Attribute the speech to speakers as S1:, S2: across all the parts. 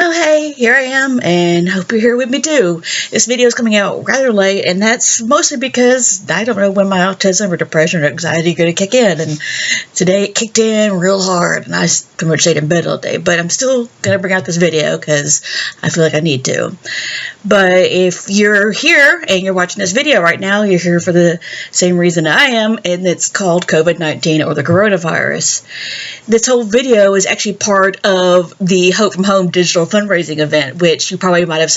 S1: Oh, hey, here I am, and hope you're here with me too. This video is coming out rather late, and that's mostly because I don't know when my autism or depression or anxiety are going to kick in, and today it kicked in real hard, and I pretty much stayed in bed all day, but I'm still going to bring out this video because I feel like I need to. But if you're here and you're watching this video right now, you're here for the same reason I am, and it's called COVID-19 or the coronavirus. This whole video is actually part of the Hope from Home digital fundraising event, which you probably might have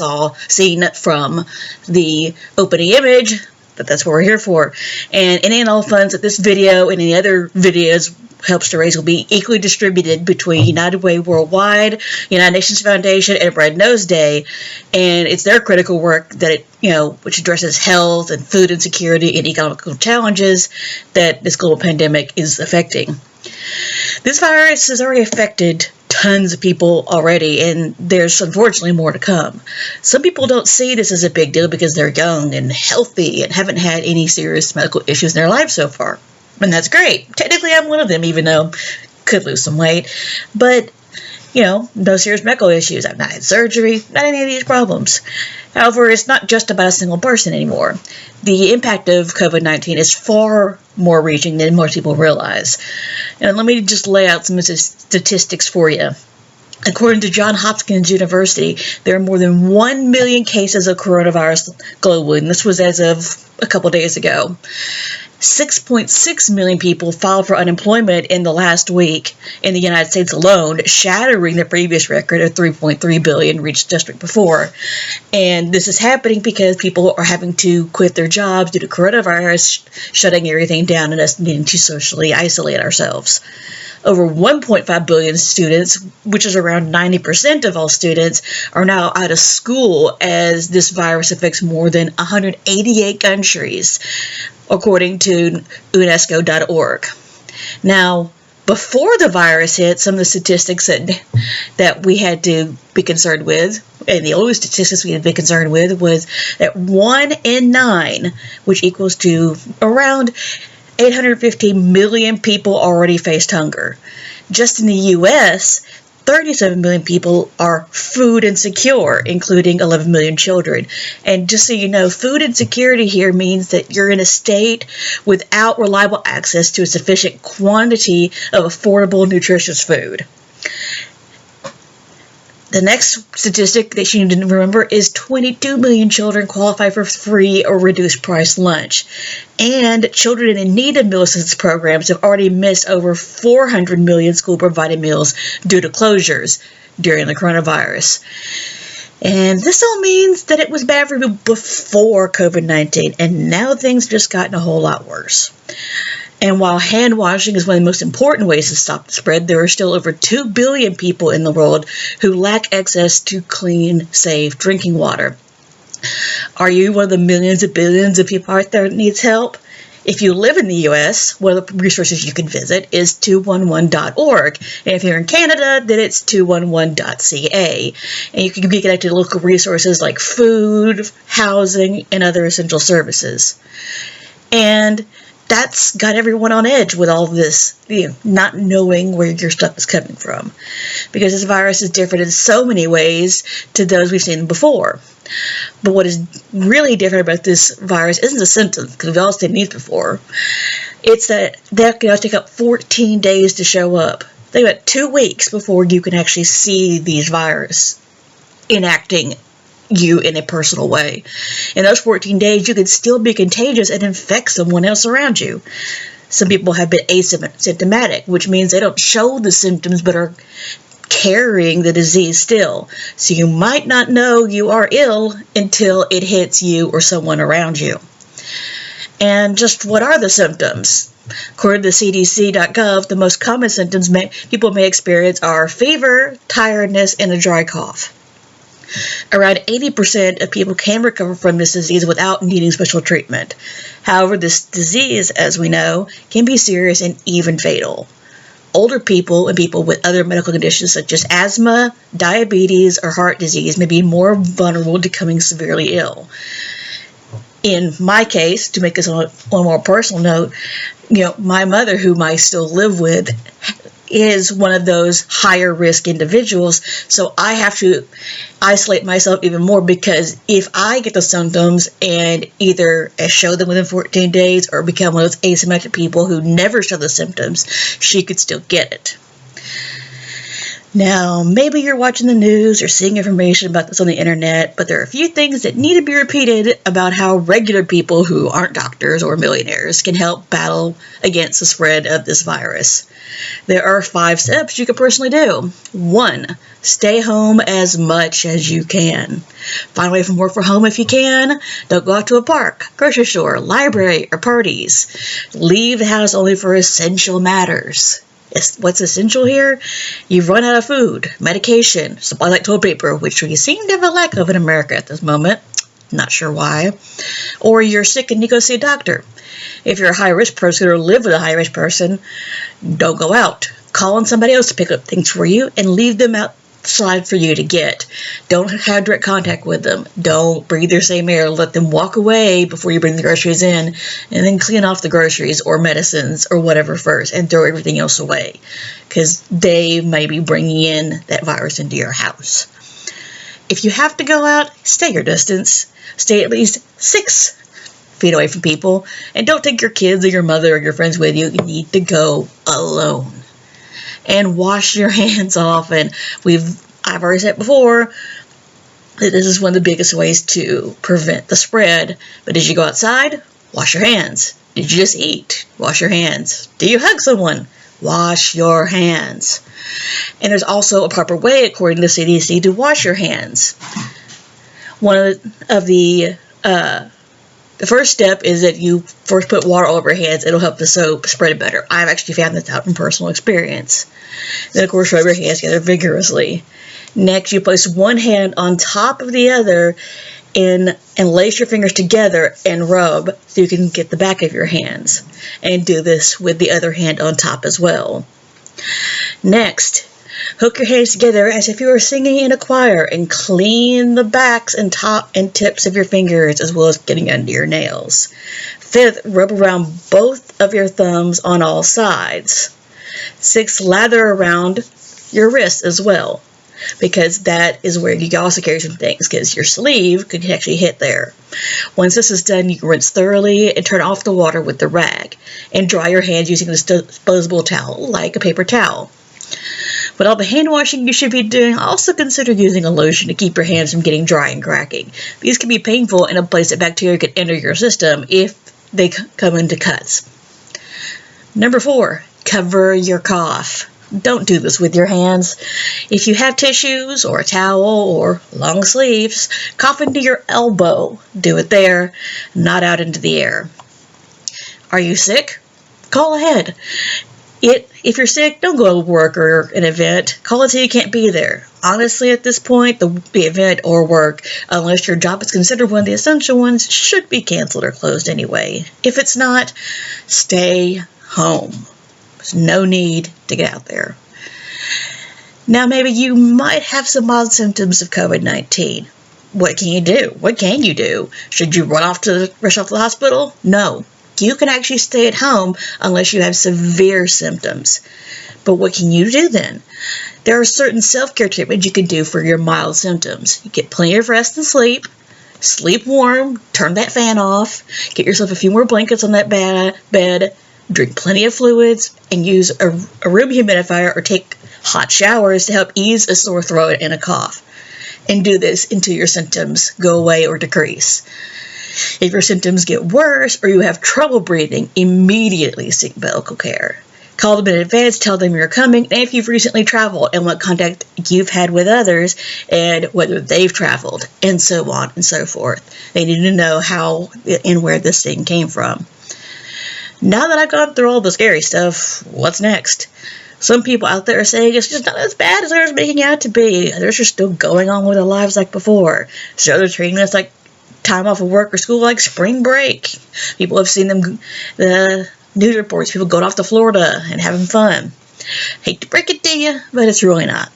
S1: seen from the opening image, but that's what we're here for. And any and all funds that this video and any other videos helps to raise will be equally distributed between United Way Worldwide, United Nations Foundation, and Red Nose Day. And it's their critical work that which addresses health and food insecurity and economical challenges that this global pandemic is affecting. This virus has already affected tons of people already, and there's unfortunately more to come. Some people don't see this as a big deal because they're young and healthy and haven't had any serious medical issues in their lives so far. And that's great. Technically, I'm one of them, even though I could lose some weight. But, no serious medical issues. I've not had surgery, not any of these problems. However, it's not just about a single person anymore. The impact of COVID-19 is far more reaching than most people realize. And let me just lay out some of the statistics for you. According to Johns Hopkins University, there are more than 1 million cases of coronavirus globally, and this was as of a couple days ago. 6.6 million people filed for unemployment in the last week in the United States alone, shattering the previous record of 3.3 billion reached just week before. And this is happening because people are having to quit their jobs due to coronavirus shutting everything down and us needing to socially isolate ourselves. Over 1.5 billion students, which is around 90% of all students, are now out of school as this virus affects more than 188 countries, according to UNESCO.org. Now, before the virus hit, some of the statistics that we had to be concerned with, and the only statistics we had to be concerned with, was that 1 in 9, which equals to around 850 million people already faced hunger. Just in the U.S., 37 million people are food insecure, including 11 million children. And just so you know, food insecurity here means that you're in a state without reliable access to a sufficient quantity of affordable, nutritious food. The next statistic that you need to remember is 22 million children qualify for free or reduced price lunch. And children in need of meal assistance programs have already missed over 400 million school-provided meals due to closures during the coronavirus. And this all means that it was bad for people before COVID-19, and now things just gotten a whole lot worse. And while hand washing is one of the most important ways to stop the spread, there are still over 2 billion people in the world who lack access to clean, safe drinking water. Are you one of the millions of billions of people out there that needs help? If you live in the U.S., one of the resources you can visit is 211.org. And if you're in Canada, then it's 211.ca. And you can be connected to local resources like food, housing, and other essential services. And that's got everyone on edge with all this, not knowing where your stuff is coming from. Because this virus is different in so many ways to those we've seen before. But what is really different about this virus isn't the symptoms, because we've all seen these before. It's that they can take up 14 days to show up. Think about 2 weeks before you can actually see these virus enacting you in a personal way. In those 14 days, you could still be contagious and infect someone else around you. Some people have been asymptomatic, which means they don't show the symptoms but are carrying the disease still. So you might not know you are ill until it hits you or someone around you. And just what are the symptoms? According to CDC.gov, the most common symptoms people may experience are fever, tiredness, and a dry cough. Around 80% of people can recover from this disease without needing special treatment. However, this disease, as we know, can be serious and even fatal. Older people and people with other medical conditions such as asthma, diabetes, or heart disease may be more vulnerable to becoming severely ill. In my case, to make this on a more personal note, my mother, whom I still live with, is one of those higher risk individuals, so I have to isolate myself even more, because if I get the symptoms and either show them within 14 days or become one of those asymptomatic people who never show the symptoms, she could still get it. Now, maybe you're watching the news or seeing information about this on the internet, but there are a few things that need to be repeated about how regular people who aren't doctors or millionaires can help battle against the spread of this virus. There are 5 steps you can personally do. 1. Stay home as much as you can. Find a way from work from home if you can. Don't go out to a park, grocery store, library, or parties. Leave the house only for essential matters. What's essential here? You've run out of food, medication, supplies like toilet paper, which we seem to have a lack of in America at this moment. Not sure why. Or you're sick and you go see a doctor. If you're a high-risk person or live with a high-risk person, don't go out. Call on somebody else to pick up things for you and leave them outside for you to get. Don't have direct contact with them. Don't breathe their same air. Let them walk away before you bring the groceries in, and then clean off the groceries or medicines or whatever first and throw everything else away, because they may be bringing in that virus into your house. If you have to go out, stay your distance. Stay at least 6 feet away from people, and don't take your kids or your mother or your friends with you. You need to go alone. And wash your hands off. And I've already said before that this is one of the biggest ways to prevent the spread. But as you go outside, wash your hands. Did you just eat? Wash your hands. Do you hug someone? Wash your hands. And there's also a proper way, according to the CDC, to wash your hands. One of the first step is that you first put water all over your hands. It'll help the soap spread better. I've actually found this out from personal experience. Then, of course, rub your hands together vigorously. Next, you place one hand on top of the other and lace your fingers together and rub so you can get the back of your hands. And do this with the other hand on top as well. Next, hook your hands together as if you were singing in a choir and clean the backs and top and tips of your fingers, as well as getting under your nails. 5th, rub around both of your thumbs on all sides. 6th, lather around your wrists as well, because that is where you can also carry some things, because your sleeve could actually hit there. Once this is done, you can rinse thoroughly and turn off the water with the rag, and dry your hands using a disposable towel, like a paper towel. With all the hand washing you should be doing, also consider using a lotion to keep your hands from getting dry and cracking. These can be painful in a place that bacteria could enter your system if they come into cuts. Number 4, cover your cough. Don't do this with your hands. If you have tissues or a towel or long sleeves, cough into your elbow. Do it there, not out into the air. Are you sick? Call ahead. If you're sick, don't go to work or an event. Call until you can't be there. Honestly, at this point, the event or work, unless your job is considered one of the essential ones, should be canceled or closed anyway. If it's not, stay home. There's no need to get out there. Now, maybe you might have some mild symptoms of COVID-19. What can you do? What can you do? Should you rush off to the hospital? No. You can actually stay at home unless you have severe symptoms. But what can you do then? There are certain self-care treatments you can do for your mild symptoms. You get plenty of rest and sleep. Sleep warm. Turn that fan off. Get yourself a few more blankets on that bed. Drink plenty of fluids. And use a room humidifier or take hot showers to help ease a sore throat and a cough. And do this until your symptoms go away or decrease. If your symptoms get worse or you have trouble breathing, immediately seek medical care. Call them in advance, tell them you're coming, and if you've recently traveled and what contact you've had with others and whether they've traveled, and so on and so forth. They need to know how and where this thing came from. Now that I've gone through all the scary stuff, what's next? Some people out there are saying it's just not as bad as they're making it out to be. Others are still going on with their lives like before. So they're treating us like time off of work or school, like spring break. People have seen the news reports, people going off to Florida and having fun. Hate to break it to you, but it's really not.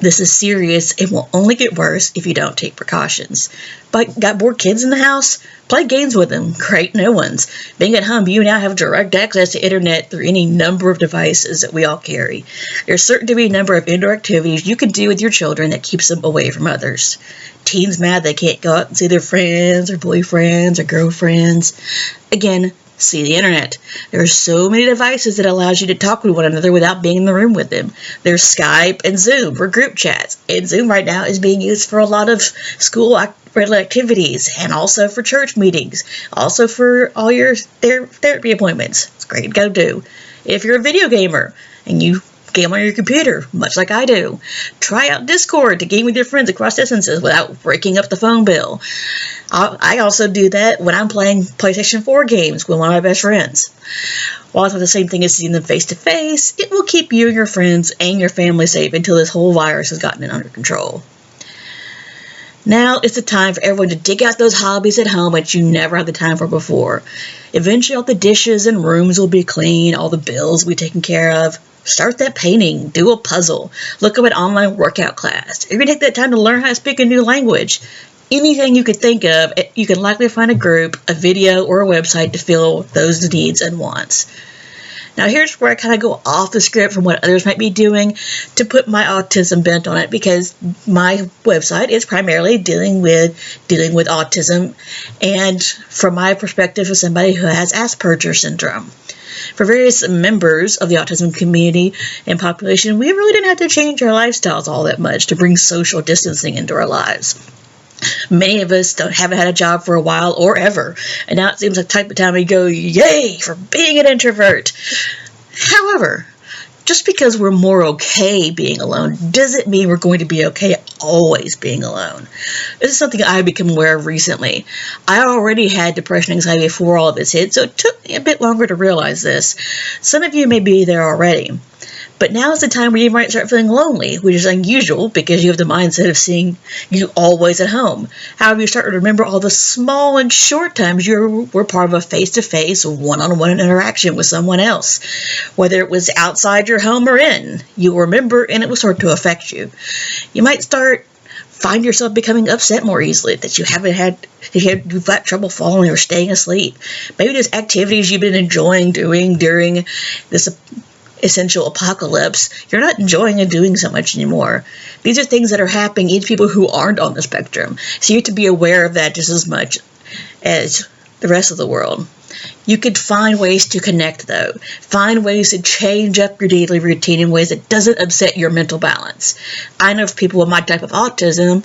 S1: This is serious and will only get worse if you don't take precautions. But got bored kids in the house? Play games with them. Create new ones. Being at home, you now have direct access to internet through any number of devices that we all carry. There's certain to be a number of indoor activities you can do with your children that keeps them away from others. Teens mad they can't go out and see their friends or boyfriends or girlfriends. Again, see the internet. There are so many devices that allows you to talk with one another without being in the room with them. There's Skype and Zoom for group chats. And Zoom right now is being used for a lot of school activities and also for church meetings. Also for all your therapy appointments. It's great to go do. If you're a video gamer and you game on your computer, much like I do, try out Discord to game with your friends across distances without breaking up the phone bill. I also do that when I'm playing PlayStation 4 games with one of my best friends. While it's not the same thing as seeing them face to face, it will keep you and your friends and your family safe until this whole virus has gotten under control. Now it's the time for everyone to dig out those hobbies at home that you never had the time for before. Eventually all the dishes and rooms will be clean, all the bills will be taken care of. Start that painting, do a puzzle, look up an online workout class, or even take that time to learn how to speak a new language. Anything you could think of, you can likely find a group, a video, or a website to fill those needs and wants. Now here's where I kind of go off the script from what others might be doing to put my autism bent on it, because my website is primarily dealing with autism, and from my perspective as somebody who has Asperger's syndrome. For various members of the autism community and population, we really didn't have to change our lifestyles all that much to bring social distancing into our lives. Many of us haven't had a job for a while or ever, and now it seems like the type of time we go, yay, for being an introvert. However, just because we're more okay being alone doesn't mean we're going to be okay always being alone. This is something I've become aware of recently. I already had depression and anxiety before all of this hit, so it took me a bit longer to realize this. Some of you may be there already. But now is the time where you might start feeling lonely, which is unusual because you have the mindset of seeing you always at home. However, you start to remember all the small and short times you were part of a face-to-face, one-on-one interaction with someone else. Whether it was outside your home or in, you will remember and it will start to affect you. You might find yourself becoming upset more easily, that you've got trouble falling or staying asleep. Maybe there's activities you've been enjoying doing during this essential apocalypse you're not enjoying and doing so much anymore. These are things that are happening even to people who aren't on the spectrum, so you have to be aware of that just as much as the rest of the world. You could find ways to connect, though. Find ways to change up your daily routine in ways that doesn't upset your mental balance. I know for people with my type of autism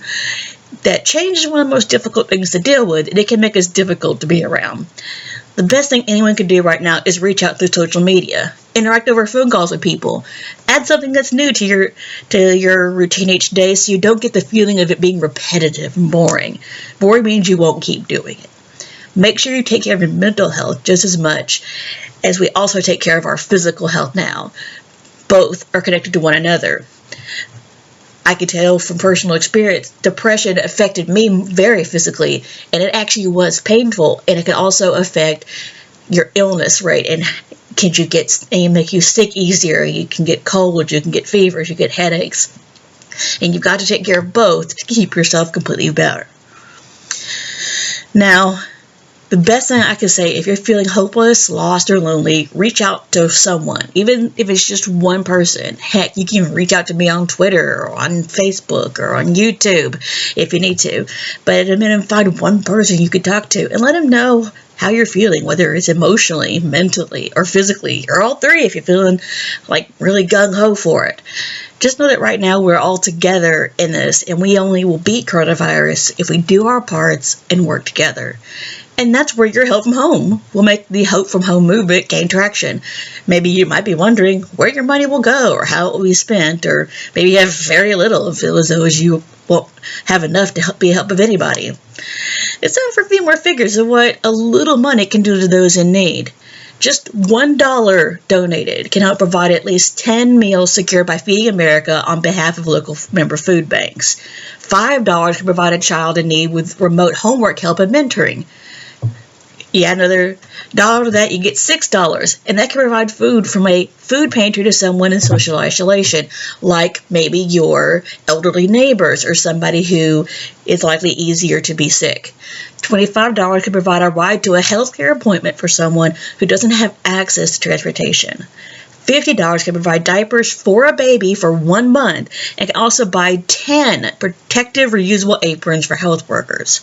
S1: that change is one of the most difficult things to deal with, and it can make us difficult to be around. The best thing anyone can do right now is reach out through social media. Interact over phone calls with people. Add something that's new to your routine each day so you don't get the feeling of it being repetitive and boring. Boring means you won't keep doing it. Make sure you take care of your mental health just as much as we also take care of our physical health now. Both are connected to one another. I can tell from personal experience, depression affected me very physically, and it actually was painful, and it can also affect your illness rate, and make you sick easier. You can get colds, you can get fevers, you get headaches, and you've got to take care of both to keep yourself completely better. Now, the best thing I can say, if you're feeling hopeless, lost, or lonely, reach out to someone, even if it's just one person. Heck, you can reach out to me on Twitter or on Facebook or on YouTube if you need to. But at a minimum, find one person you can talk to and let them know how you're feeling, whether it's emotionally, mentally, or physically, or all three if you're feeling like really gung-ho for it. Just know that right now we're all together in this, and we only will beat coronavirus if we do our parts and work together. And that's where your help from home will make the Hope from Home movement gain traction. Maybe you might be wondering where your money will go or how it will be spent, or maybe you have very little and feel as though you won't have enough to be a help of anybody. It's time for a few more figures of what a little money can do to those in need. Just $1 donated can help provide at least 10 meals secured by Feeding America on behalf of local member food banks. $5 can provide a child in need with remote homework help and mentoring. You add another dollar to that, you get $6. And that can provide food from a food pantry to someone in social isolation, like maybe your elderly neighbors or somebody who is likely easier to be sick. $25 can provide a ride to a healthcare appointment for someone who doesn't have access to transportation. $50 can provide diapers for a baby for 1 month and can also buy 10 protective reusable aprons for health workers.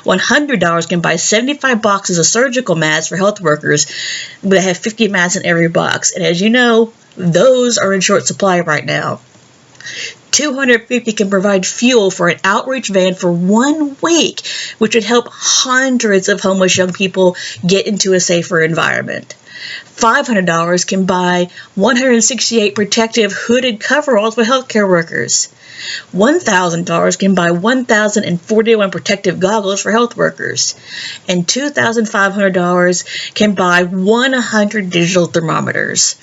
S1: $100 can buy 75 boxes of surgical masks for health workers that have 50 masks in every box. And as you know, those are in short supply right now. $250 can provide fuel for an outreach van for 1 week, which would help hundreds of homeless young people get into a safer environment. $500 can buy 168 protective hooded coveralls for healthcare workers. $1,000 can buy 1,041 protective goggles for health workers. And $2,500 can buy 100 digital thermometers.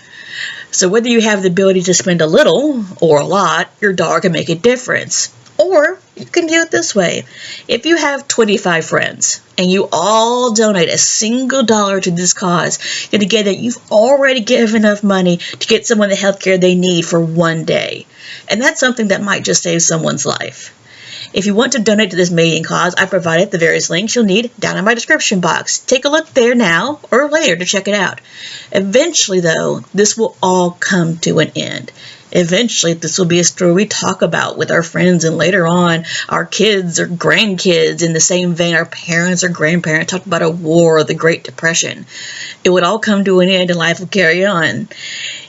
S1: So whether you have the ability to spend a little or a lot, your dollar can make a difference. Or you can do it this way. If you have 25 friends and you all donate a single dollar to this cause, then together you've already given enough money to get someone the health care they need for 1 day. And that's something that might just save someone's life. If you want to donate to this amazing cause, I provided the various links you'll need down in my description box. Take a look there now or later to check it out. Eventually, though, this will all come to an end. Eventually, this will be a story we talk about with our friends, and later on, our kids or grandkids. In the same vein, our parents or grandparents talked about a war or the Great Depression. It would all come to an end and life will carry on.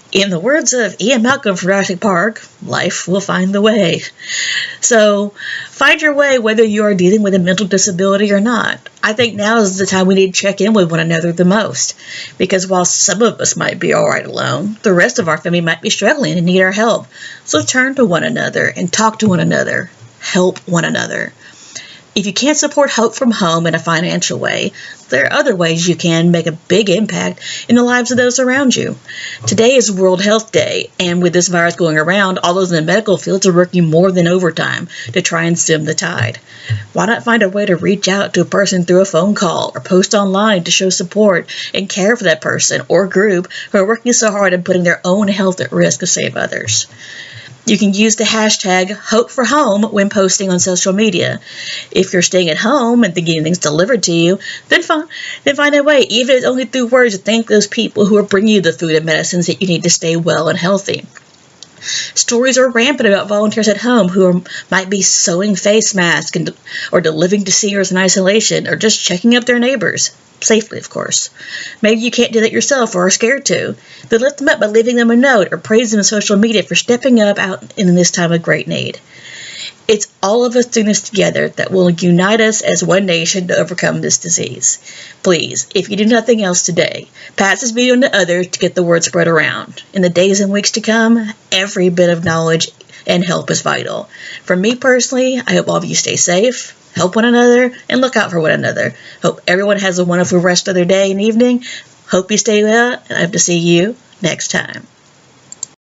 S1: In the words of Ian Malcolm from Jurassic Park, life will find the way. So, find your way whether you are dealing with a mental disability or not. I think now is the time we need to check in with one another the most. Because while some of us might be alright alone, the rest of our family might be struggling and need our help. So turn to one another and talk to one another. Help one another. If you can't support Hope from Home in a financial way, there are other ways you can make a big impact in the lives of those around you. Today is World Health Day, and with this virus going around, all those in the medical fields are working more than overtime to try and stem the tide. Why not find a way to reach out to a person through a phone call or post online to show support and care for that person or group who are working so hard and putting their own health at risk to save others? You can use the hashtag #HopeForHome when posting on social media. If you're staying at home and getting things delivered to you, then find a way, even if it's only through words, to thank those people who are bringing you the food and medicines that you need to stay well and healthy. Stories are rampant about volunteers at home who might be sewing face masks or delivering to seniors in isolation or just checking up their neighbors. Safely, of course. Maybe you can't do that yourself or are scared to. Then lift them up by leaving them a note or praise them on social media for stepping up out in this time of great need. It's all of us doing this together that will unite us as one nation to overcome this disease. Please, if you do nothing else today, pass this video on to others to get the word spread around. In the days and weeks to come, every bit of knowledge and help is vital. For me personally, I hope all of you stay safe, help one another, and look out for one another. Hope everyone has a wonderful rest of their day and evening. Hope you stay well, and I hope to see you next time.